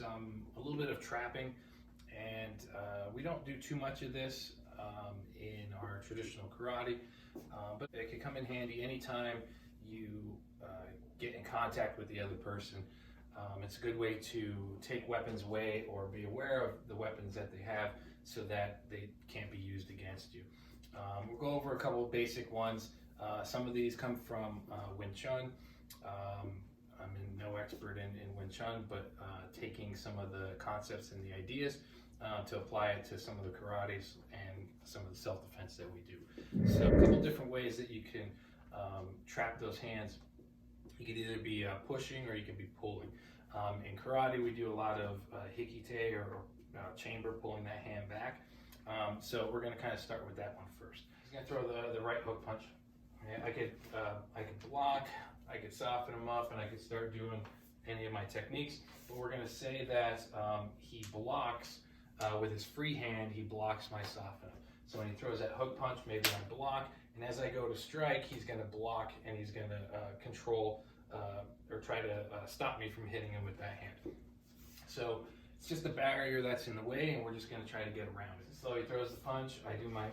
a little bit of trapping, and we don't do too much of this in our traditional karate, but it can come in handy anytime you get in contact with the other person. It's a good way to take weapons away or be aware of the weapons that they have so that they can't be used against you. We'll go over a couple of basic ones. Some of these come from Wing Chun. I'm no expert in Wing Chun, but taking some of the concepts and the ideas to apply it to some of the karates and some of the self-defense that we do. So a couple different ways that you can trap those hands. You could either be pushing or you can be pulling. In karate, we do a lot of Hickey Tay or chamber, pulling that hand back. So we're going to kind of start with that one first. I'm going to throw the right hook punch. I could block, I could soften him up, and I could start doing any of my techniques. But we're going to say that he blocks with his free hand. He blocks my soften up. So when he throws that hook punch, maybe I block, and as I go to strike, he's going to block and he's going to control or try to stop me from hitting him with that hand. So it's just a barrier that's in the way, and we're just going to try to get around it. So he throws the punch, I do my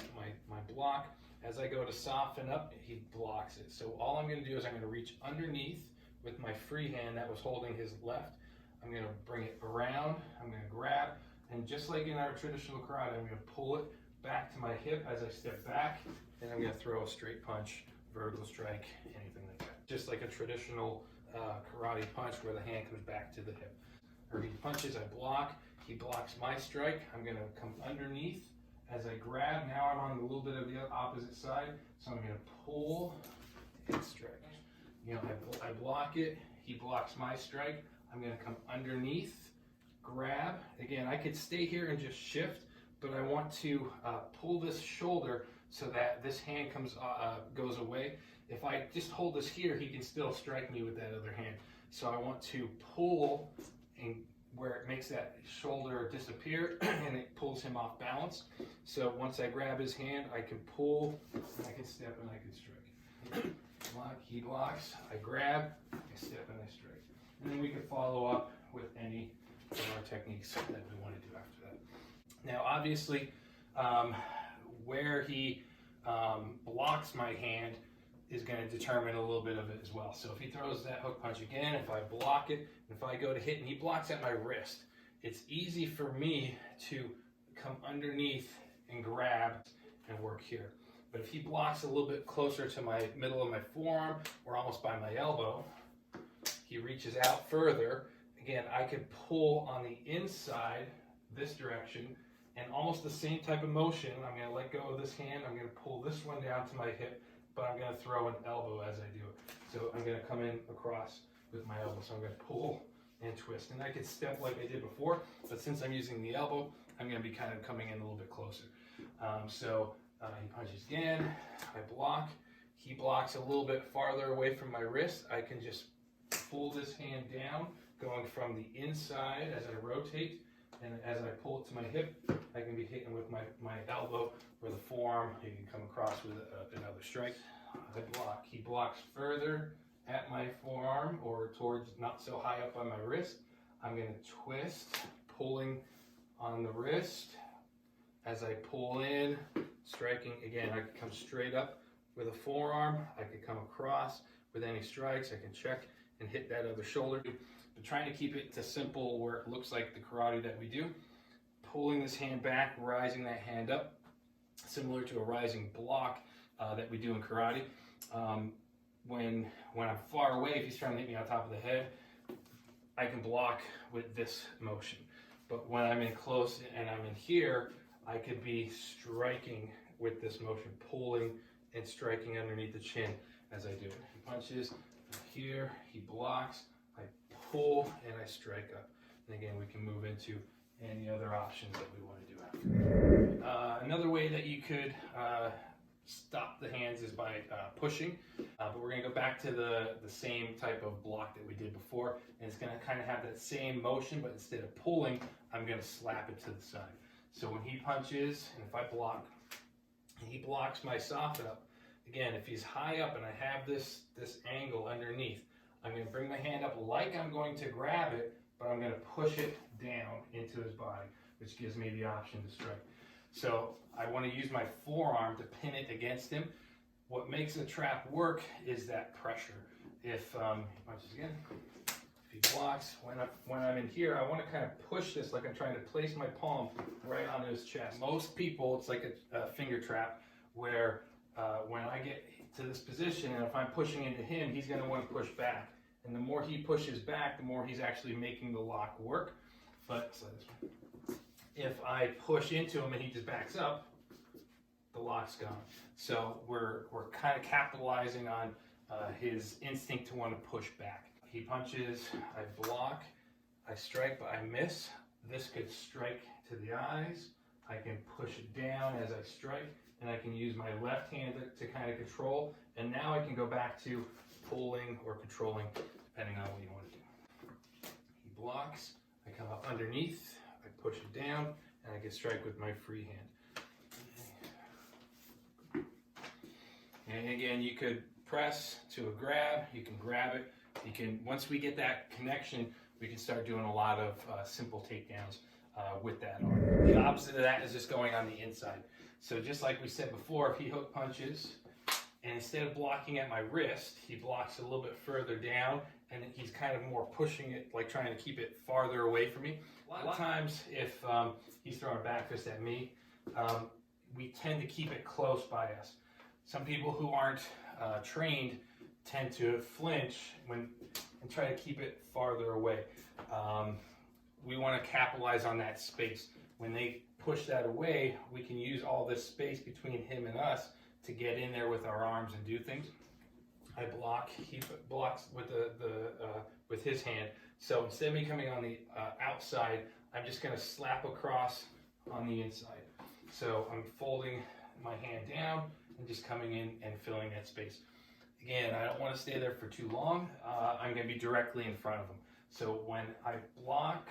block. As I go to soften up, he blocks it. So all I'm going to do is I'm going to reach underneath with my free hand that was holding his left. I'm going to bring it around, I'm going to grab, and just like in our traditional karate, I'm going to pull it back to my hip as I step back, and I'm going to throw a straight punch, vertical strike, anything like that. Just like a traditional karate punch where the hand comes back to the hip. Or he punches, I block, he blocks my strike, I'm going to come underneath. As I grab, now I'm on a little bit of the opposite side, so I'm going to pull and strike. You know, I block it, he blocks my strike, I'm going to come underneath, grab. Again, I could stay here and just shift, but I want to pull this shoulder so that this hand goes away. If I just hold this here, he can still strike me with that other hand. So I want to pull and where it makes that shoulder disappear and it pulls him off balance. So once I grab his hand, I can pull, and I can step and I can strike. Block, he blocks, I grab, I step and I strike. And then we can follow up with any of our techniques that we want to do after that. Now obviously, where he blocks my hand is going to determine a little bit of it as well. So if he throws that hook punch again, if I block it, if I go to hit and he blocks at my wrist, it's easy for me to come underneath and grab and work here. But if he blocks a little bit closer to my middle of my forearm or almost by my elbow, he reaches out further. Again, I could pull on the inside this direction and almost the same type of motion. I'm going to let go of this hand. I'm going to pull this one down to my hip, but I'm going to throw an elbow as I do it. So I'm going to come in across with my elbow. So I'm going to pull and twist. And I could step like I did before, but since I'm using the elbow, I'm going to be kind of coming in a little bit closer. He punches again, I block. He blocks a little bit farther away from my wrist. I can just pull this hand down, going from the inside as I rotate, and as I pull it to my hip, I can be hitting with my elbow or the forearm. You can come across with another strike. I block. He blocks further at my forearm or towards not so high up on my wrist. I'm going to twist, pulling on the wrist. As I pull in, striking again, I can come straight up with a forearm. I can come across with any strikes. I can check and hit that other shoulder. But trying to keep it to simple where it looks like the karate that we do. Pulling this hand back, rising that hand up, similar to a rising block that we do in karate. When I'm far away, if he's trying to hit me on top of the head, I can block with this motion. But when I'm in close and I'm in here, I could be striking with this motion, pulling and striking underneath the chin as I do it. He punches here, he blocks, I pull and I strike up. And again, we can move into any other options that we want to do after. Another way that you could stop the hands is by pushing, but we're going to go back to the same type of block that we did before, and it's going to kind of have that same motion, but instead of pulling, I'm going to slap it to the side. So when he punches, and if I block, he blocks my soften up. Again, if he's high up and I have this angle underneath, I'm going to bring my hand up like I'm going to grab it, but I'm going to push it down into his body, which gives me the option to strike. So I want to use my forearm to pin it against him. What makes the trap work is that pressure. If he punches again, if he blocks, when I'm in here, I want to kind of push this like I'm trying to place my palm right onto his chest. Most people, it's like a finger trap where when I get to this position and if I'm pushing into him, he's going to want to push back. And the more he pushes back, the more he's actually making the lock work. But so this one. If I push into him and he just backs up, the lock's gone. So we're kind of capitalizing on his instinct to want to push back. He punches, I block, I strike, but I miss. This could strike to the eyes. I can push it down as I strike, and I can use my left hand to kind of control. And now I can go back to pulling or controlling, depending on what you want to do. He blocks, I come up underneath, I push it down, and I can strike with my free hand. And again, you could press to a grab, you can grab it, you can, once we get that connection, we can start doing a lot of simple takedowns with that arm. The opposite of that is just going on the inside. So just like we said before, if he hook punches, and instead of blocking at my wrist, he blocks a little bit further down, and he's kind of more pushing it, like trying to keep it farther away from me. A lot of times, if he's throwing a back fist at me, we tend to keep it close by us. Some people who aren't trained tend to flinch and try to keep it farther away. We want to capitalize on that space. When they push that away, we can use all this space between him and us to get in there with our arms and do things. I block, he blocks with with his hand. So instead of me coming on the outside, I'm just going to slap across on the inside. So I'm folding my hand down and just coming in and filling that space. Again, I don't want to stay there for too long. I'm going to be directly in front of him. So when I block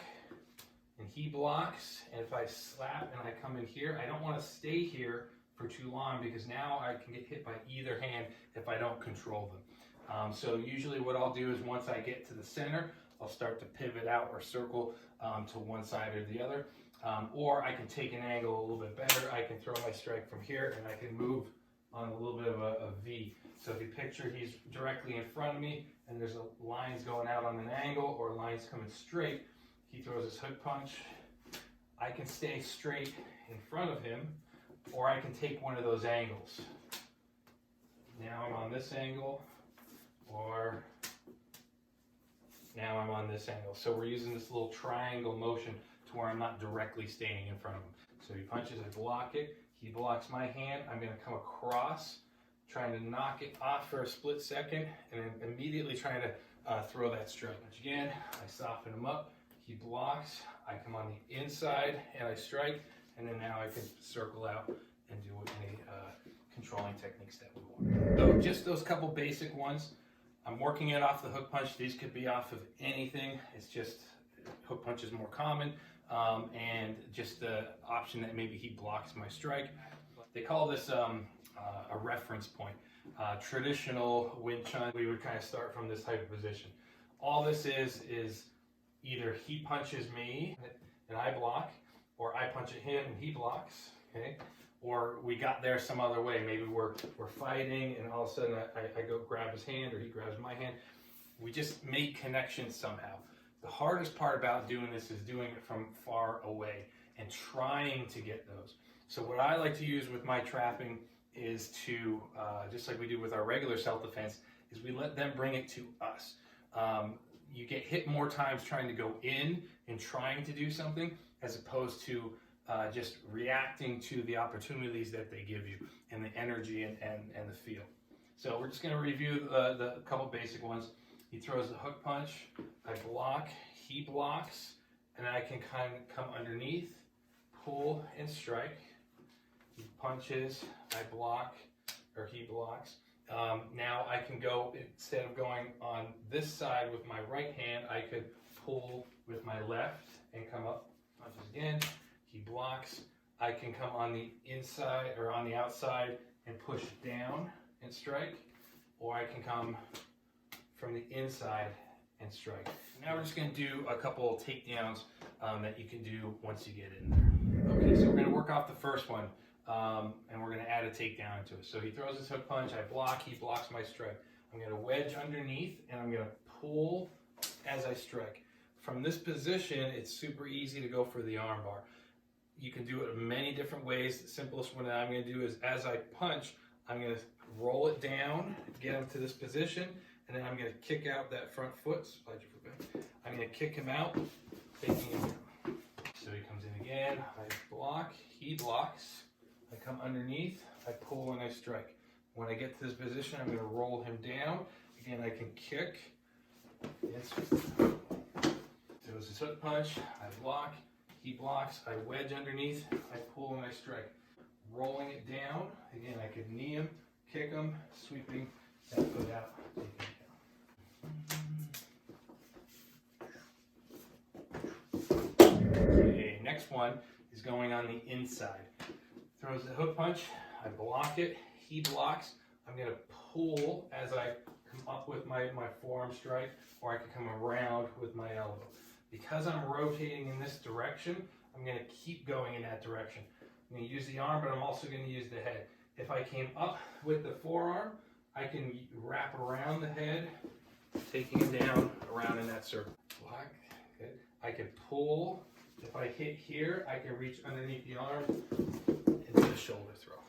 and he blocks, and if I slap and I come in here, I don't want to stay here for too long because now I can get hit by either hand if I don't control them. So usually what I'll do is once I get to the center, I'll start to pivot out or circle to one side or the other. Or I can take an angle a little bit better. I can throw my strike from here and I can move on a little bit of a V. So if you picture he's directly in front of me and there's lines going out on an angle or lines coming straight, he throws his hook punch. I can stay straight in front of him, or I can take one of those angles. Now I'm on this angle, or now I'm on this angle. So we're using this little triangle motion to where I'm not directly staying in front of him. So he punches, I block it. He blocks my hand. I'm going to come across, trying to knock it off for a split second, and then immediately trying to throw that strike. Which again, I soften him up. He blocks. I come on the inside and I strike, and then now I can circle out and do any controlling techniques that we want. So just those couple basic ones. I'm working it off the hook punch. These could be off of anything. It's just hook punch is more common, and just the option that maybe he blocks my strike. They call this a reference point. Traditional Wing Chun, we would kind of start from this type of position. All this is either he punches me and I block, or I punch at him and he blocks, okay? Or we got there some other way. Maybe we're fighting and all of a sudden I go grab his hand or he grabs my hand. We just make connections somehow. The hardest part about doing this is doing it from far away and trying to get those. So what I like to use with my trapping is to, just like we do with our regular self-defense, is we let them bring it to us. You get hit more times trying to go in and trying to do something as opposed to just reacting to the opportunities that they give you and the energy and the feel. So we're just going to review the couple basic ones. He throws the hook punch, I block, he blocks, and I can kind of come underneath, pull, and strike. He punches, I block, or he blocks. Now I can go, instead of going on this side with my right hand, I could pull with my left and come up, punches again, he blocks. I can come on the inside or on the outside and push down and strike, or I can come from the inside and strike. Now we're just going to do a couple takedowns that you can do once you get in there. Okay, so we're going to work off the first one, and we're going to add a takedown into it. So he throws his hook punch, I block, he blocks my strike. I'm going to wedge underneath, and I'm going to pull as I strike. From this position, it's super easy to go for the armbar. You can do it many different ways. The simplest one that I'm going to do is as I punch, I'm going to roll it down, get him to this position, and then I'm going to kick out that front foot. Slide your foot back. I'm going to kick him out, taking him down. So he comes in again, I block, he blocks, I come underneath, I pull and I strike. When I get to this position, I'm going to roll him down. Again, I can kick. So it's his hook punch, I block, he blocks, I wedge underneath, I pull and I strike. Rolling it down, again I could knee him, kick him, sweeping that foot out, taking it down. Okay, next one is going on the inside. Throws the hook punch, I block it, he blocks, I'm going to pull as I come up with my forearm strike, or I can come around with my elbow. Because I'm rotating in this direction, I'm going to keep going in that direction. I'm going to use the arm, but I'm also going to use the head. If I came up with the forearm, I can wrap around the head, taking it down around in that circle. Block, good. I can pull. If I hit here, I can reach underneath the arm into the shoulder throw.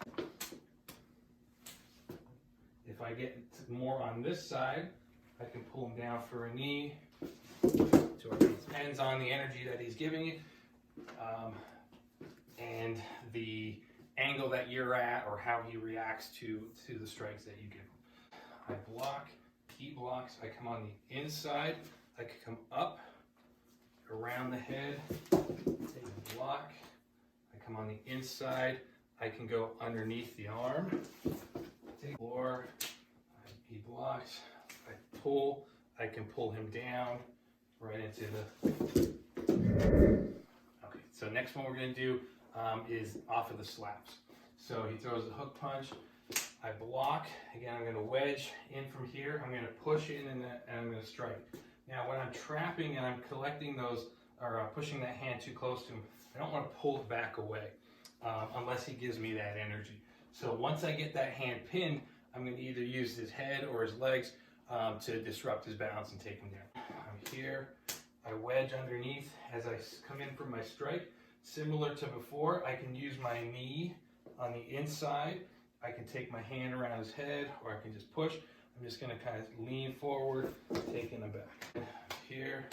If I get more on this side, I can pull him down for a knee. It depends on the energy that he's giving you and the angle that you're at, or how he reacts to the strikes that you give him. I block, he blocks, I come on the inside, I can come up around the head, take a block, I come on the inside, I can go underneath the arm, or he blocks, I pull, I can pull him down right into the... Okay, so next one we're going to do is off of the slaps. So he throws the hook punch, I block, again I'm going to wedge in from here, I'm going to push in and I'm going to strike. Now when I'm trapping and I'm collecting those, or pushing that hand too close to him, I don't want to pull it back away unless he gives me that energy. So once I get that hand pinned, I'm going to either use his head or his legs to disrupt his balance and take him down. I'm here, I wedge underneath as I come in for my strike. Similar to before, I can use my knee on the inside. I can take my hand around his head, or I can just push. I'm just going to kind of lean forward, taking him back. Here,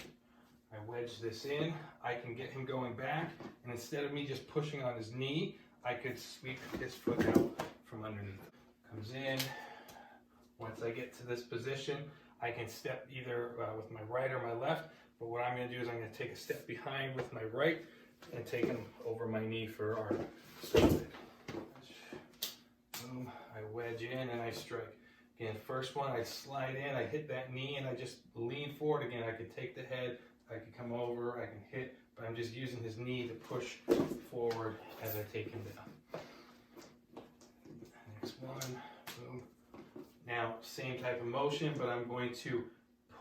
I wedge this in. I can get him going back, and instead of me just pushing on his knee, I could sweep his foot out from underneath. Comes in. Once I get to this position, I can step either with my right or my left, but what I'm going to do is I'm going to take a step behind with my right and take him over my knee for our strike. Boom, I wedge in and I strike. Again, first one, I slide in, I hit that knee and I just lean forward again. I could take the head, I could come over, I can hit, but I'm just using his knee to push forward as I take him down. Next one, boom. Now, same type of motion, but I'm going to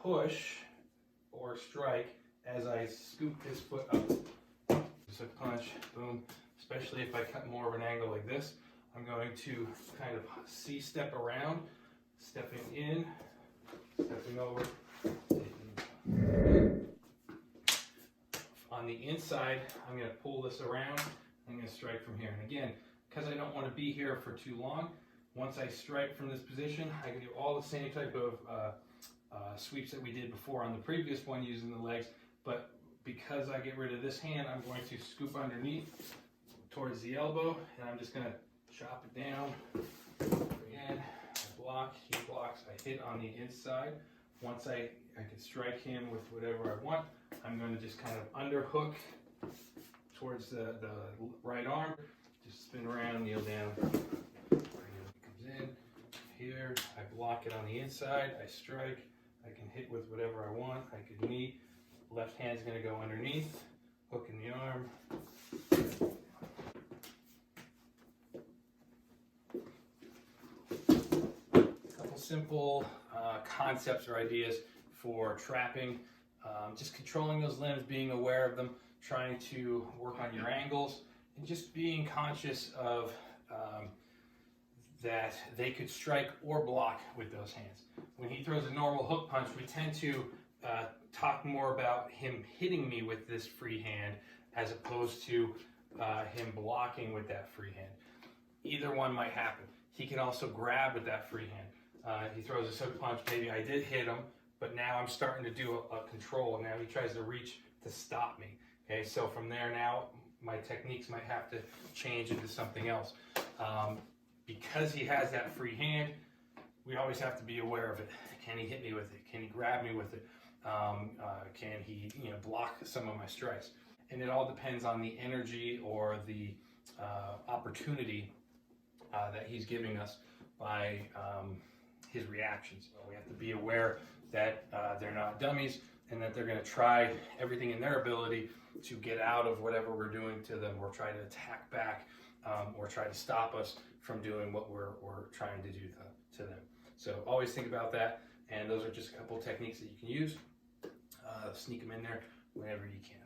push or strike as I scoop his foot up. Just a punch, boom. Especially if I cut more of an angle like this, I'm going to kind of C-step around, stepping in, stepping over. On the inside, I'm going to pull this around. I'm going to strike from here. And again, because I don't want to be here for too long, once I strike from this position, I can do all the same type of sweeps that we did before on the previous one using the legs, but because I get rid of this hand, I'm going to scoop underneath towards the elbow, and I'm just going to chop it down. Again, I block, he blocks, I hit on the inside. Once I can strike him with whatever I want, I'm going to just kind of underhook towards the right arm, just spin around, kneel down. Comes in, here, I block it on the inside, I strike, I can hit with whatever I want, I could knee, left hand's going to go underneath, hook in the arm. Simple concepts or ideas for trapping. Just controlling those limbs, being aware of them, trying to work on your angles, and just being conscious of that they could strike or block with those hands. When he throws a normal hook punch, we tend to talk more about him hitting me with this free hand as opposed to him blocking with that free hand. Either one might happen. He can also grab with that free hand. He throws a hook punch, maybe I did hit him, but now I'm starting to do a control. Now he tries to reach to stop me. Okay, so from there now, my techniques might have to change into something else. Because he has that free hand, we always have to be aware of it. Can he hit me with it? Can he grab me with it? Can he block some of my strikes? And it all depends on the energy or the opportunity that he's giving us by his reactions. So we have to be aware that they're not dummies and that they're going to try everything in their ability to get out of whatever we're doing to them, or try to attack back, or try to stop us from doing what we're trying to do to them. So always think about that, and those are just a couple techniques that you can use. Sneak them in there whenever you can.